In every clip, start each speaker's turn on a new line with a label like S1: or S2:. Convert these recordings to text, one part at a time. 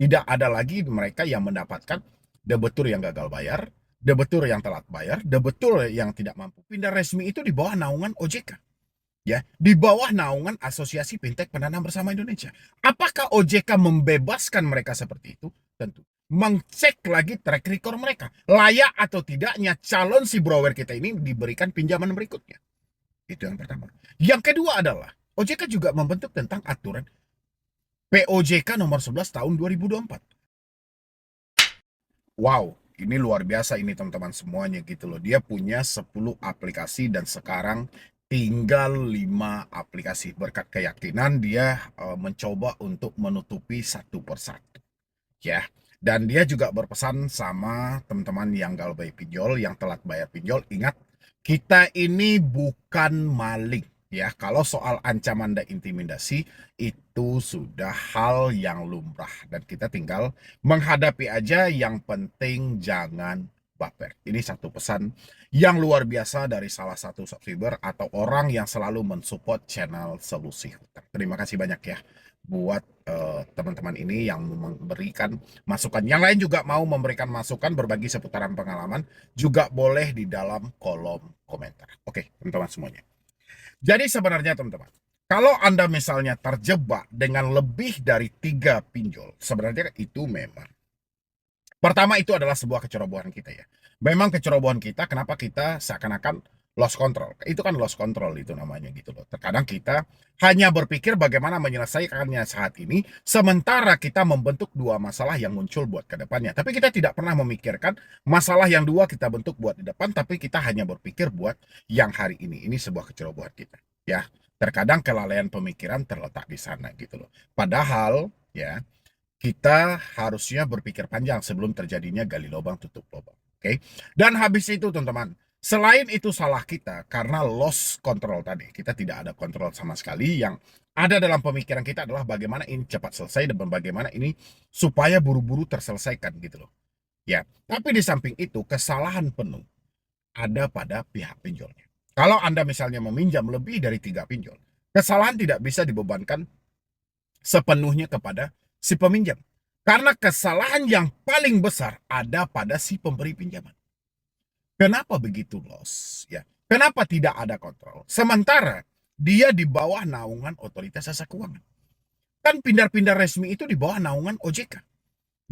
S1: Tidak ada lagi mereka yang mendapatkan debitur yang gagal bayar, debitur yang telat bayar, debitur yang tidak mampu. Pindah resmi itu di bawah naungan OJK. Ya, di bawah naungan Asosiasi Fintech Pendanaan Bersama Indonesia. Apakah OJK membebaskan mereka seperti itu? Tentu. Mengcek lagi track record mereka. Layak atau tidaknya calon si brower kita ini diberikan pinjaman berikutnya. Itu yang pertama. Yang kedua adalah OJK juga membentuk tentang aturan POJK nomor 11 tahun 2024. Wow, ini luar biasa ini teman-teman semuanya gitu loh. Dia punya 10 aplikasi dan sekarang tinggal 5 aplikasi. Berkat keyakinan dia mencoba untuk menutupi satu persatu. Ya. Dan dia juga berpesan sama teman-teman yang gagal bayar pinjol, yang telat bayar pinjol, ingat, kita ini bukan maling. Ya, kalau soal ancaman dan intimidasi itu sudah hal yang lumrah dan kita tinggal menghadapi aja, yang penting jangan baper. Ini satu pesan yang luar biasa dari salah satu subscriber atau orang yang selalu mensupport channel Solusi Hutang. Terima kasih banyak ya buat teman-teman ini yang memberikan masukan. Yang lain juga mau memberikan masukan, berbagi seputaran pengalaman, juga boleh di dalam kolom komentar. Oke, teman-teman semuanya. Jadi sebenarnya teman-teman, kalau Anda misalnya terjebak dengan lebih dari 3 pinjol, sebenarnya itu memang pertama itu adalah sebuah kecerobohan kita ya. Memang kecerobohan kita, kenapa kita seakan-akan lost control. Itu kan lost control itu namanya gitu loh. Terkadang kita hanya berpikir bagaimana menyelesaikannya saat ini, sementara kita membentuk dua masalah yang muncul buat ke depannya. Tapi kita tidak pernah memikirkan masalah yang dua kita bentuk buat di depan, tapi kita hanya berpikir buat yang hari ini. Ini sebuah kecerobohan kita. Ya, terkadang kelalaian pemikiran terletak di sana gitu loh. Padahal ya, kita harusnya berpikir panjang sebelum terjadinya gali lubang tutup lubang. Oke. Dan habis itu teman-teman, selain itu salah kita karena lost control tadi. Kita tidak ada kontrol sama sekali. Yang ada dalam pemikiran kita adalah bagaimana ini cepat selesai dan bagaimana ini supaya buru-buru terselesaikan gitu loh. Ya, tapi di samping itu kesalahan penuh ada pada pihak pinjolnya. Kalau Anda misalnya meminjam lebih dari 3 pinjol, kesalahan tidak bisa dibebankan sepenuhnya kepada si peminjam. Karena kesalahan yang paling besar ada pada si pemberi pinjaman. Kenapa begitu loss? Ya, kenapa tidak ada kontrol? Sementara dia di bawah naungan Otoritas Jasa Keuangan. Kan pindah-pindah resmi itu di bawah naungan OJK.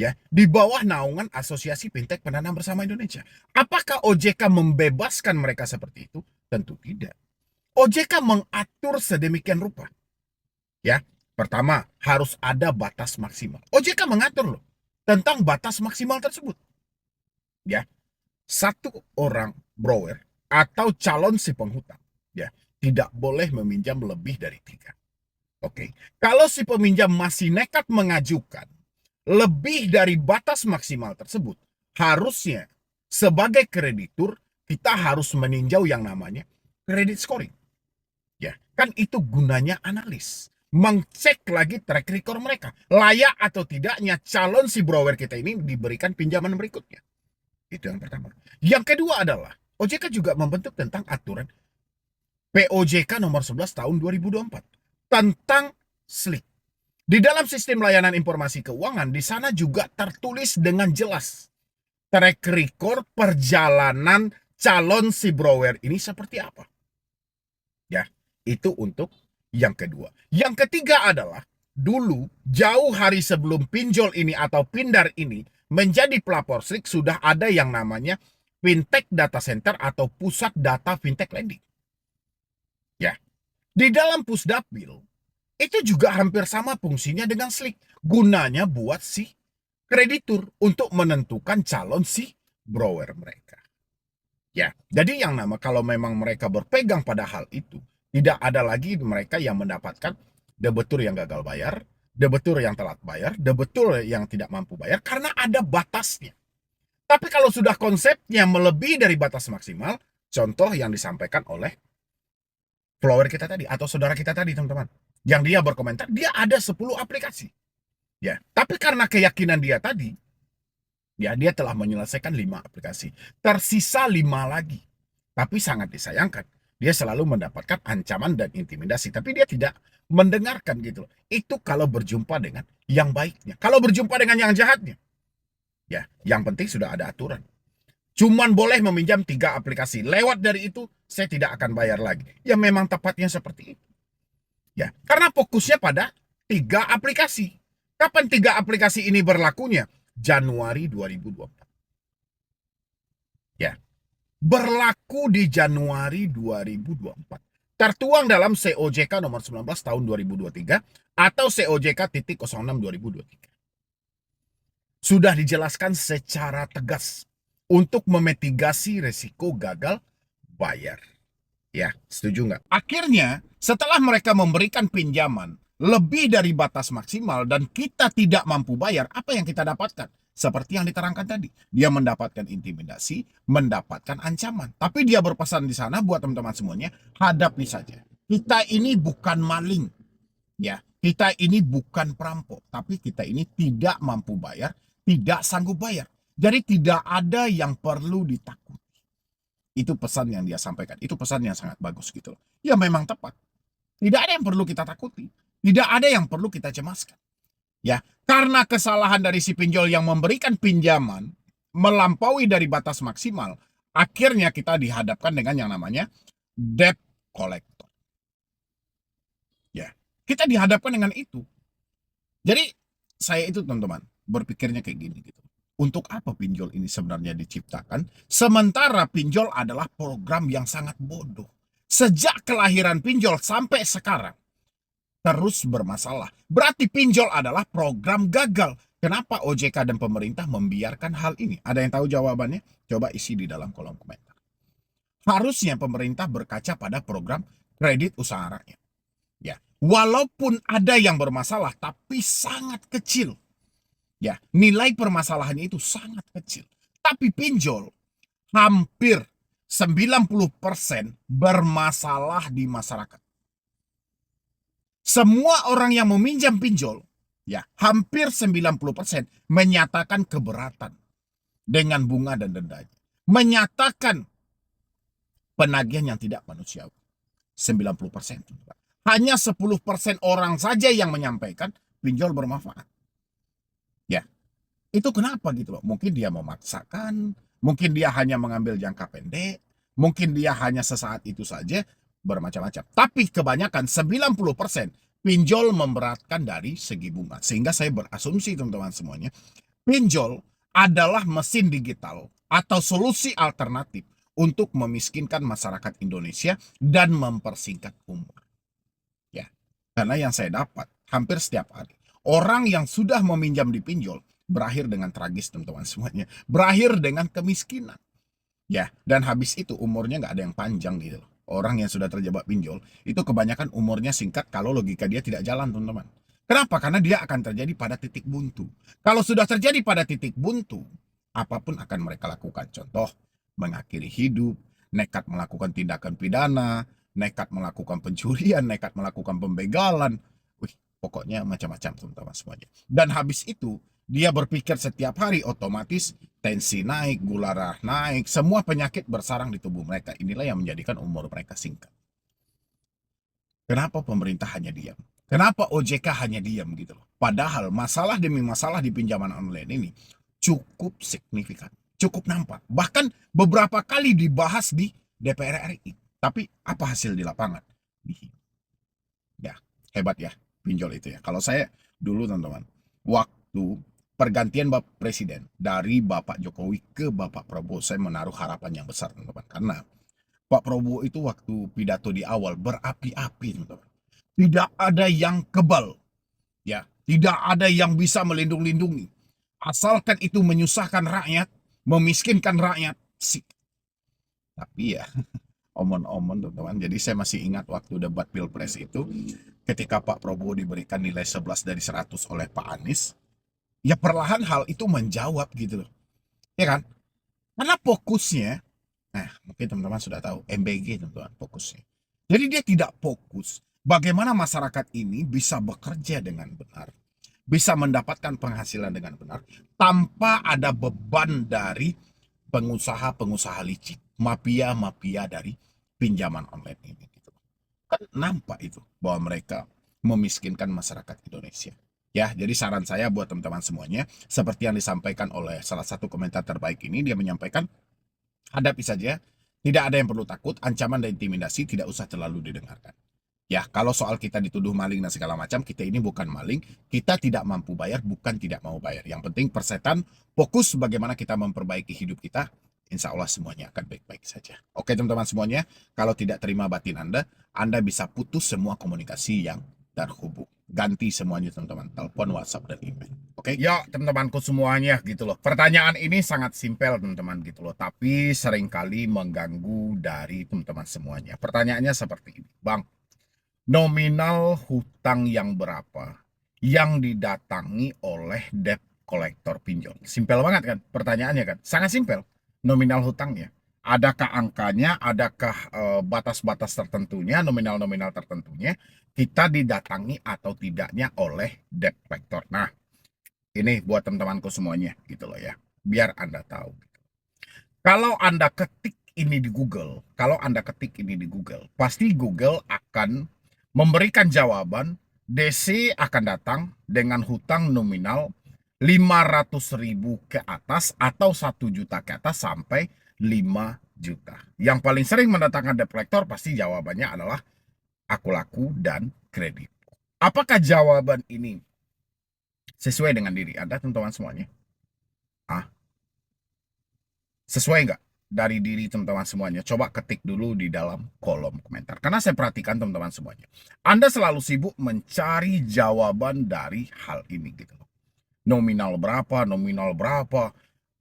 S1: Ya, di bawah naungan Asosiasi Fintech Pendanaan Bersama Indonesia. Apakah OJK membebaskan mereka seperti itu? Tentu tidak. OJK mengatur sedemikian rupa. Ya, pertama, harus ada batas maksimal. OJK mengatur loh tentang batas maksimal tersebut. Ya, satu orang borrower atau calon si penghutang ya tidak boleh meminjam lebih dari 3. Oke, kalau si peminjam masih nekat mengajukan lebih dari batas maksimal tersebut, harusnya sebagai kreditur kita harus meninjau yang namanya credit scoring. Ya, kan itu gunanya analis. Mengcek lagi track record mereka. Layak atau tidaknya calon si borrower kita ini diberikan pinjaman berikutnya. Itu yang pertama. Yang kedua adalah OJK juga membentuk tentang aturan POJK nomor 11 tahun 2024 tentang SLIK. Di dalam sistem layanan informasi keuangan, di sana juga tertulis dengan jelas track record perjalanan calon si borrower ini seperti apa. Ya, itu untuk yang kedua. Yang ketiga adalah dulu jauh hari sebelum pinjol ini atau pindar ini menjadi pelapor SLIK sudah ada yang namanya Fintech Data Center atau Pusat Data Fintech Lending. Ya, di dalam Pusdapil itu juga hampir sama fungsinya dengan SLIK. Gunanya buat si kreditur untuk menentukan calon si borrower mereka. Ya, jadi yang nama kalau memang mereka berpegang pada hal itu, tidak ada lagi mereka yang mendapatkan debitur yang gagal bayar, debitur yang telat bayar, debitur yang tidak mampu bayar karena ada batasnya. Tapi kalau sudah konsepnya melebihi dari batas maksimal, contoh yang disampaikan oleh follower kita tadi atau saudara kita tadi teman-teman, yang dia berkomentar dia ada 10 aplikasi. Ya, tapi karena keyakinan dia tadi, ya, dia telah menyelesaikan 5 aplikasi. Tersisa 5 lagi. Tapi sangat disayangkan, dia selalu mendapatkan ancaman dan intimidasi. Tapi dia tidak mendengarkan gitu. Itu kalau berjumpa dengan yang baiknya. Kalau berjumpa dengan yang jahatnya, ya, yang penting sudah ada aturan. Cuman boleh meminjam 3 aplikasi. Lewat dari itu, saya tidak akan bayar lagi. Ya memang tepatnya seperti itu. Ya, karena fokusnya pada 3 aplikasi. Kapan 3 aplikasi ini berlakunya? Januari 2024. Ya, berlaku di Januari 2024. Tertuang dalam COJK nomor 19 tahun 2023 atau COJK titik 06 2023. Sudah dijelaskan secara tegas untuk memitigasi resiko gagal bayar. Ya, setuju nggak? Akhirnya, setelah mereka memberikan pinjaman lebih dari batas maksimal dan kita tidak mampu bayar, apa yang kita dapatkan? Seperti yang diterangkan tadi, dia mendapatkan intimidasi, mendapatkan ancaman. Tapi dia berpesan di sana buat teman-teman semuanya, hadapi saja. Kita ini bukan maling, ya. Kita ini bukan perampok, tapi kita ini tidak mampu bayar, tidak sanggup bayar. Jadi tidak ada yang perlu ditakuti. Itu pesan yang dia sampaikan. Itu pesan yang sangat bagus gitu loh. Ya memang tepat. Tidak ada yang perlu kita takuti. Tidak ada yang perlu kita cemaskan. Ya, karena kesalahan dari si pinjol yang memberikan pinjaman melampaui dari batas maksimal, akhirnya kita dihadapkan dengan yang namanya debt collector. Ya, kita dihadapkan dengan itu. Jadi saya itu teman-teman berpikirnya kayak gini gitu. Untuk apa pinjol ini sebenarnya diciptakan? Sementara pinjol adalah program yang sangat bodoh. Sejak kelahiran pinjol sampai sekarang terus bermasalah. Berarti pinjol adalah program gagal. Kenapa OJK dan pemerintah membiarkan hal ini? Ada yang tahu jawabannya? Coba isi di dalam kolom komentar. Harusnya pemerintah berkaca pada program kredit usaha rakyat. Ya, walaupun ada yang bermasalah tapi sangat kecil. Ya, nilai permasalahannya itu sangat kecil. Tapi pinjol hampir 90% bermasalah di masyarakat. Semua orang yang meminjam pinjol, ya, hampir 90% menyatakan keberatan dengan bunga dan dendanya. Menyatakan penagihan yang tidak manusiawi. 90%. Hanya 10% orang saja yang menyampaikan pinjol bermanfaat. Ya, itu kenapa gitu loh? Mungkin dia memaksakan, mungkin dia hanya mengambil jangka pendek, mungkin dia hanya sesaat itu saja, bermacam-macam. Tapi kebanyakan 90% pinjol memberatkan dari segi bunga. Sehingga saya berasumsi teman-teman semuanya, pinjol adalah mesin digital atau solusi alternatif untuk memiskinkan masyarakat Indonesia dan mempersingkat umur. Ya, karena yang saya dapat hampir setiap hari, orang yang sudah meminjam di pinjol berakhir dengan tragis teman-teman semuanya. Berakhir dengan kemiskinan. Ya, dan habis itu umurnya nggak ada yang panjang gitu loh. Orang yang sudah terjebak pinjol, itu kebanyakan umurnya singkat kalau logika dia tidak jalan teman-teman. Kenapa? Karena dia akan terjadi pada titik buntu. Kalau sudah terjadi pada titik buntu, apapun akan mereka lakukan. Contoh, mengakhiri hidup, nekat melakukan tindakan pidana, nekat melakukan pencurian, nekat melakukan pembegalan. Wih, pokoknya macam-macam teman-teman semuanya. Dan habis itu, dia berpikir setiap hari otomatis tensi naik, gula darah naik, semua penyakit bersarang di tubuh mereka. Inilah yang menjadikan umur mereka singkat. Kenapa pemerintah hanya diam? Kenapa OJK hanya diam gitu loh? Padahal masalah demi masalah di pinjaman online ini cukup signifikan, cukup nampak. Bahkan beberapa kali dibahas di DPR RI. Tapi apa hasil di lapangan? Ya, hebat ya pinjol itu ya. Kalau saya dulu teman-teman, waktu pergantian Bapak Presiden dari Bapak Jokowi ke Bapak Prabowo, saya menaruh harapan yang besar teman-teman. Karena Pak Prabowo itu waktu pidato di awal berapi-api teman-teman. Tidak ada yang kebal, ya, tidak ada yang bisa melindungi. Asalkan itu menyusahkan rakyat, memiskinkan rakyat, sih. Tapi ya, omon-omon teman-teman. Jadi saya masih ingat waktu debat Pilpres itu, ketika Pak Prabowo diberikan nilai 11 dari 100 oleh Pak Anies, ya perlahan hal itu menjawab gitu loh. Ya kan? Karena fokusnya, nah mungkin teman-teman sudah tahu, MBG teman-teman fokusnya. Jadi dia tidak fokus bagaimana masyarakat ini bisa bekerja dengan benar, bisa mendapatkan penghasilan dengan benar, tanpa ada beban dari pengusaha-pengusaha licik, mafia-mafia dari pinjaman online ini. Gitu. Kan nampak itu bahwa mereka memiskinkan masyarakat Indonesia. Ya, jadi saran saya buat teman-teman semuanya, seperti yang disampaikan oleh salah satu komentar terbaik ini, dia menyampaikan, hadapi saja, tidak ada yang perlu takut, ancaman dan intimidasi tidak usah terlalu didengarkan. Ya, kalau soal kita dituduh maling dan segala macam, kita ini bukan maling, kita tidak mampu bayar, bukan tidak mau bayar. Yang penting persetan, fokus bagaimana kita memperbaiki hidup kita, insya Allah semuanya akan baik-baik saja. Oke teman-teman semuanya, kalau tidak terima batin Anda bisa putus semua komunikasi yang terhubung. Ganti semuanya teman-teman, telepon, WhatsApp, dan email. Oke? Ya teman-temanku semuanya gitu loh. Pertanyaan ini sangat simpel teman-teman gitu loh, tapi seringkali mengganggu dari teman-teman semuanya. Pertanyaannya seperti ini, Bang. Nominal hutang yang berapa yang didatangi oleh debt collector pinjol? Simpel banget kan pertanyaannya kan? Sangat simpel. Nominal hutangnya. Adakah angkanya, adakah batas-batas tertentunya, nominal-nominal tertentunya, kita didatangi atau tidaknya oleh debt collector. Nah, ini buat teman-temanku semuanya gitu loh ya. Biar Anda tahu. Kalau Anda ketik ini di Google, pasti Google akan memberikan jawaban DC akan datang dengan hutang nominal 500.000 ke atas atau 1 juta ke atas sampai 5 juta. Yang paling sering mendatangkan debt collector pasti jawabannya adalah aku laku dan kredit. Apakah jawaban ini sesuai dengan diri Anda teman-teman semuanya? Sesuai nggak dari diri teman-teman semuanya? Coba ketik dulu di dalam kolom komentar. Karena saya perhatikan teman-teman semuanya, Anda selalu sibuk mencari jawaban dari hal ini gitu loh. Nominal berapa, nominal berapa.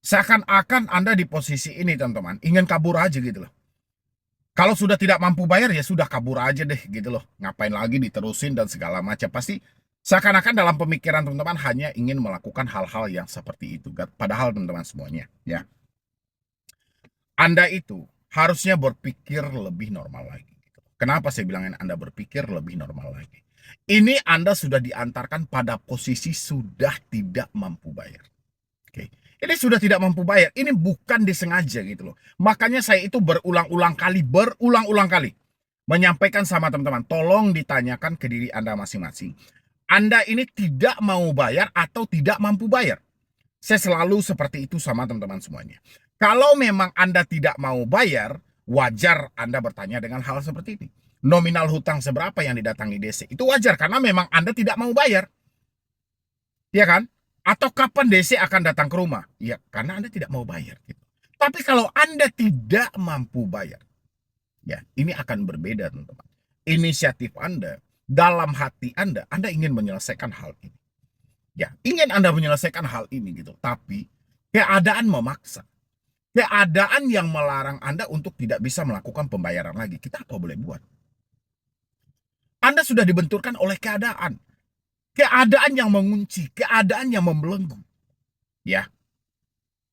S1: Seakan-akan Anda di posisi ini teman-teman, ingin kabur aja gitu loh. Kalau sudah tidak mampu bayar ya sudah kabur aja deh gitu loh. Ngapain lagi diterusin dan segala macam. Pasti seakan-akan dalam pemikiran teman-teman hanya ingin melakukan hal-hal yang seperti itu. Padahal teman-teman semuanya ya, Anda itu harusnya berpikir lebih normal lagi. Kenapa saya bilangin Anda berpikir lebih normal lagi? Ini Anda sudah diantarkan pada posisi sudah tidak mampu bayar. Oke. Ini sudah tidak mampu bayar. Ini bukan disengaja gitu loh. Makanya saya itu berulang-ulang kali menyampaikan sama teman-teman, tolong ditanyakan ke diri Anda masing-masing. Anda ini tidak mau bayar atau tidak mampu bayar? Saya selalu seperti itu sama teman-teman semuanya. Kalau memang Anda tidak mau bayar, wajar Anda bertanya dengan hal seperti ini. Nominal hutang seberapa yang didatangi DC? Itu wajar karena memang Anda tidak mau bayar. Ya kan? Atau kapan DC akan datang ke rumah? Ya, karena Anda tidak mau bayar. Gitu. Tapi kalau Anda tidak mampu bayar, ya ini akan berbeda teman-teman. Inisiatif Anda, dalam hati Anda ingin menyelesaikan hal ini. Ya, ingin Anda menyelesaikan hal ini gitu. Tapi keadaan memaksa. Keadaan yang melarang Anda untuk tidak bisa melakukan pembayaran lagi. Kita apa boleh buat? Anda sudah dibenturkan oleh keadaan. Keadaan yang mengunci, keadaan yang membelenggu. Ya.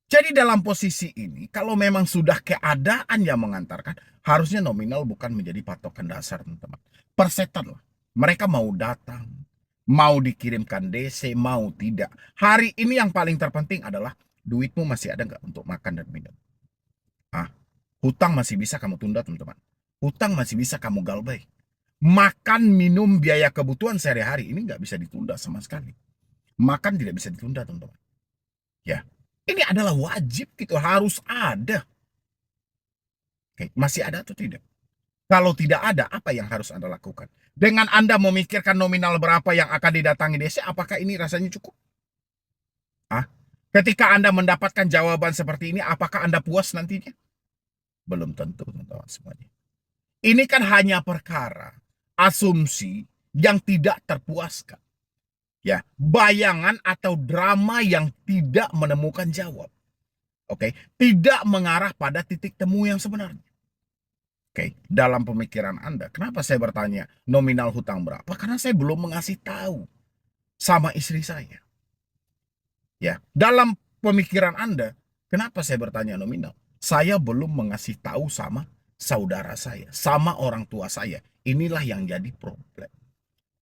S1: Jadi dalam posisi ini, kalau memang sudah keadaan yang mengantarkan, harusnya nominal bukan menjadi patokan dasar, teman-teman. Persetan lah. Mereka mau datang, mau dikirimkan DC, mau tidak. Hari ini yang paling terpenting adalah duitmu masih ada nggak untuk makan dan minum? Hutang masih bisa kamu tunda, teman-teman. Hutang masih bisa kamu galbay. Makan, minum, biaya kebutuhan sehari-hari ini nggak bisa ditunda sama sekali. Makan tidak bisa ditunda, teman-teman. Ya, ini adalah wajib gitu, harus ada. Oke, masih ada atau tidak? Kalau tidak ada, apa yang harus Anda lakukan? Dengan Anda memikirkan nominal berapa yang akan didatangi DC, apakah ini rasanya cukup? Ketika Anda mendapatkan jawaban seperti ini, apakah Anda puas nantinya? Belum tentu, teman-teman semuanya. Ini kan hanya perkara asumsi yang tidak terpuaskan. Ya, bayangan atau drama yang tidak menemukan jawab. Oke, tidak mengarah pada titik temu yang sebenarnya. Oke, dalam pemikiran Anda, kenapa saya bertanya nominal hutang berapa? Karena saya belum mengasih tahu sama istri saya. Ya, dalam pemikiran Anda, kenapa saya bertanya nominal? Saya belum mengasih tahu sama saudara saya, sama orang tua saya. Inilah yang jadi problem.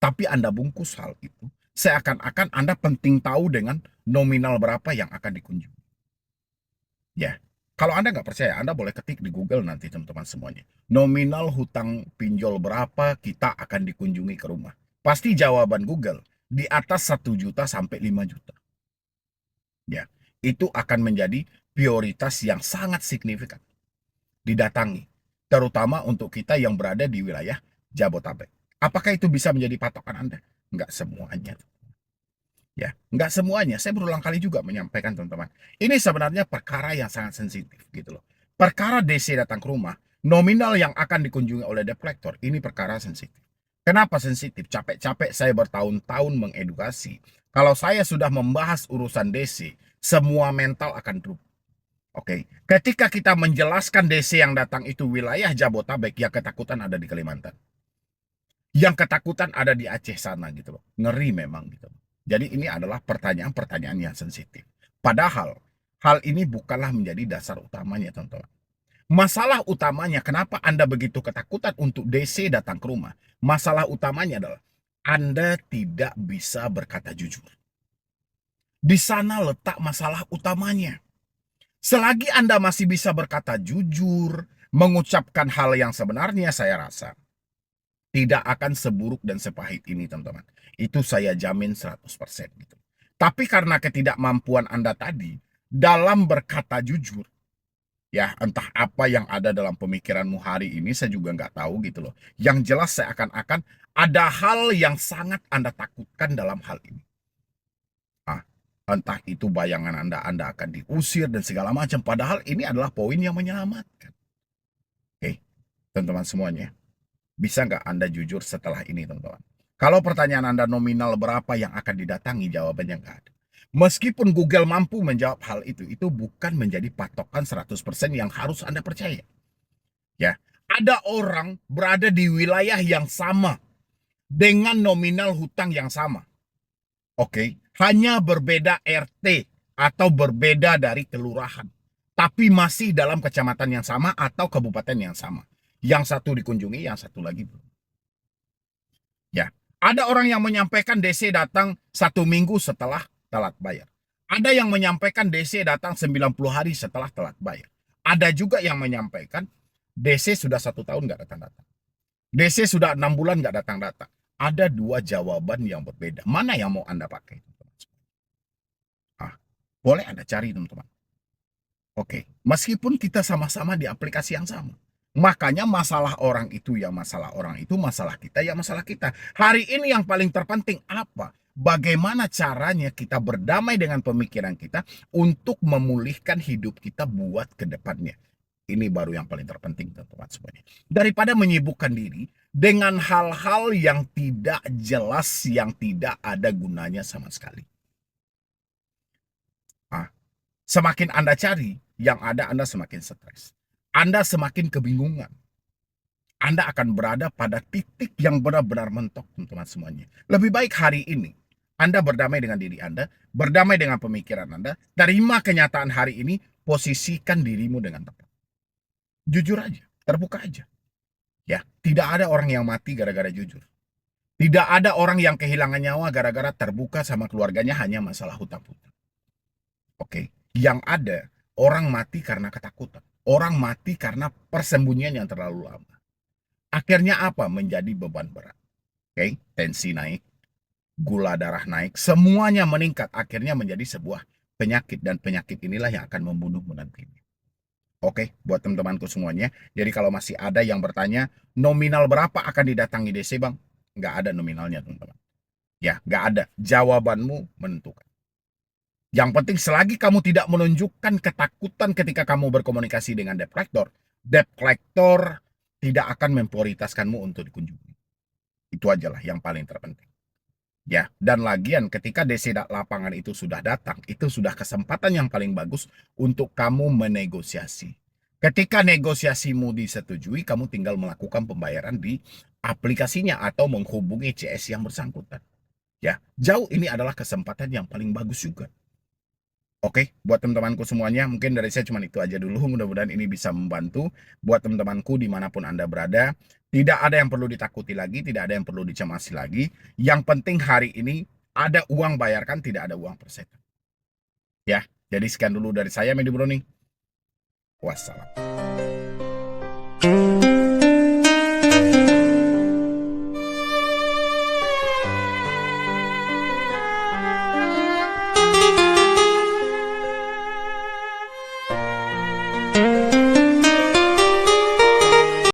S1: Tapi Anda bungkus hal itu, seakan-akan Anda penting tahu dengan nominal berapa yang akan dikunjungi. Ya, kalau Anda nggak percaya, Anda boleh ketik di Google nanti teman-teman semuanya. Nominal hutang pinjol berapa kita akan dikunjungi ke rumah. Pasti jawaban Google di atas 1 juta sampai 5 juta. Ya, itu akan menjadi prioritas yang sangat signifikan didatangi, terutama untuk kita yang berada di wilayah Jabotabek. Apakah itu bisa menjadi patokan Anda? Enggak semuanya. Ya, enggak semuanya. Saya berulang kali juga menyampaikan, teman-teman. Ini sebenarnya perkara yang sangat sensitif gitu loh. Perkara DC datang ke rumah, nominal yang akan dikunjungi oleh debt collector, ini perkara sensitif. Kenapa sensitif? Capek-capek saya bertahun-tahun mengedukasi. Kalau saya sudah membahas urusan DC, semua mental akan drop. Oke, ketika kita menjelaskan DC yang datang itu wilayah Jabotabek, yang ketakutan ada di Kalimantan. Yang ketakutan ada di Aceh sana gitu loh. Ngeri memang gitu loh. Jadi ini adalah pertanyaan-pertanyaan yang sensitif. Padahal hal ini bukanlah menjadi dasar utamanya, teman-teman. Masalah utamanya kenapa Anda begitu ketakutan untuk DC datang ke rumah? Masalah utamanya adalah Anda tidak bisa berkata jujur. Di sana letak masalah utamanya. Selagi Anda masih bisa berkata jujur, mengucapkan hal yang sebenarnya, saya rasa tidak akan seburuk dan sepahit ini, teman-teman. Itu saya jamin 100% gitu. Tapi karena ketidakmampuan Anda tadi dalam berkata jujur, ya entah apa yang ada dalam pemikiranmu hari ini, saya juga nggak tahu gitu loh. Yang jelas saya akan ada hal yang sangat Anda takutkan dalam hal ini. Entah itu bayangan Anda akan diusir dan segala macam. Padahal ini adalah poin yang menyelamatkan. Oke, teman-teman semuanya. Bisa nggak Anda jujur setelah ini, teman-teman? Kalau pertanyaan Anda nominal berapa yang akan didatangi, jawabannya nggak ada. Meskipun Google mampu menjawab hal itu bukan menjadi patokan 100% yang harus Anda percaya. Ya, ada orang berada di wilayah yang sama dengan nominal hutang yang sama. Oke, hanya berbeda RT atau berbeda dari kelurahan, tapi masih dalam kecamatan yang sama atau kabupaten yang sama. Yang satu dikunjungi, yang satu lagi belum. Ya, ada orang yang menyampaikan DC datang 1 minggu setelah telat bayar. Ada yang menyampaikan DC datang 90 hari setelah telat bayar. Ada juga yang menyampaikan DC sudah 1 tahun nggak datang-datang. DC sudah 6 bulan nggak datang-datang. Ada 2 jawaban yang berbeda. Mana yang mau Anda pakai? Boleh Anda cari, teman-teman. Oke, meskipun kita sama-sama di aplikasi yang sama. Makanya masalah orang itu ya masalah orang itu, masalah kita ya masalah kita. Hari ini yang paling terpenting apa? Bagaimana caranya kita berdamai dengan pemikiran kita untuk memulihkan hidup kita buat ke depannya. Ini baru yang paling terpenting, teman-teman semuanya. Daripada menyibukkan diri dengan hal-hal yang tidak jelas, yang tidak ada gunanya sama sekali. Semakin Anda cari, yang ada Anda semakin stres. Anda semakin kebingungan. Anda akan berada pada titik yang benar-benar mentok, teman-teman semuanya. Lebih baik hari ini, Anda berdamai dengan diri Anda, berdamai dengan pemikiran Anda, terima kenyataan hari ini, posisikan dirimu dengan tepat. Jujur aja, terbuka aja. Ya, tidak ada orang yang mati gara-gara jujur. Tidak ada orang yang kehilangan nyawa gara-gara terbuka sama keluarganya hanya masalah hutang-hutang. Oke. Yang ada, orang mati karena ketakutan. Orang mati karena persembunyian yang terlalu lama. Akhirnya apa? Menjadi beban berat. Oke, tensi naik, gula darah naik, semuanya meningkat. Akhirnya menjadi sebuah penyakit. Dan penyakit inilah yang akan membunuhmu nantinya. Oke, buat teman-temanku semuanya. Jadi kalau masih ada yang bertanya, nominal berapa akan didatangi DC, Bang? Nggak ada nominalnya, teman-teman. Ya, nggak ada. Jawabanmu menentukan. Yang penting selagi kamu tidak menunjukkan ketakutan ketika kamu berkomunikasi dengan debt collector tidak akan memprioritaskanmu untuk dikunjungi. Itu ajalah yang paling terpenting. Ya, dan lagian ketika DC lapangan itu sudah datang, itu sudah kesempatan yang paling bagus untuk kamu menegosiasi. Ketika negosiasimu disetujui, kamu tinggal melakukan pembayaran di aplikasinya atau menghubungi CS yang bersangkutan. Ya, jauh ini adalah kesempatan yang paling bagus juga. Oke, buat teman-temanku semuanya, mungkin dari saya cuma itu aja dulu. Mudah-mudahan ini bisa membantu buat teman-temanku dimanapun Anda berada. Tidak ada yang perlu ditakuti lagi, tidak ada yang perlu dicemasi lagi. Yang penting hari ini ada uang bayarkan, tidak ada uang persetan. Ya, jadi sekian dulu dari saya, Medi Browning. Wassalam.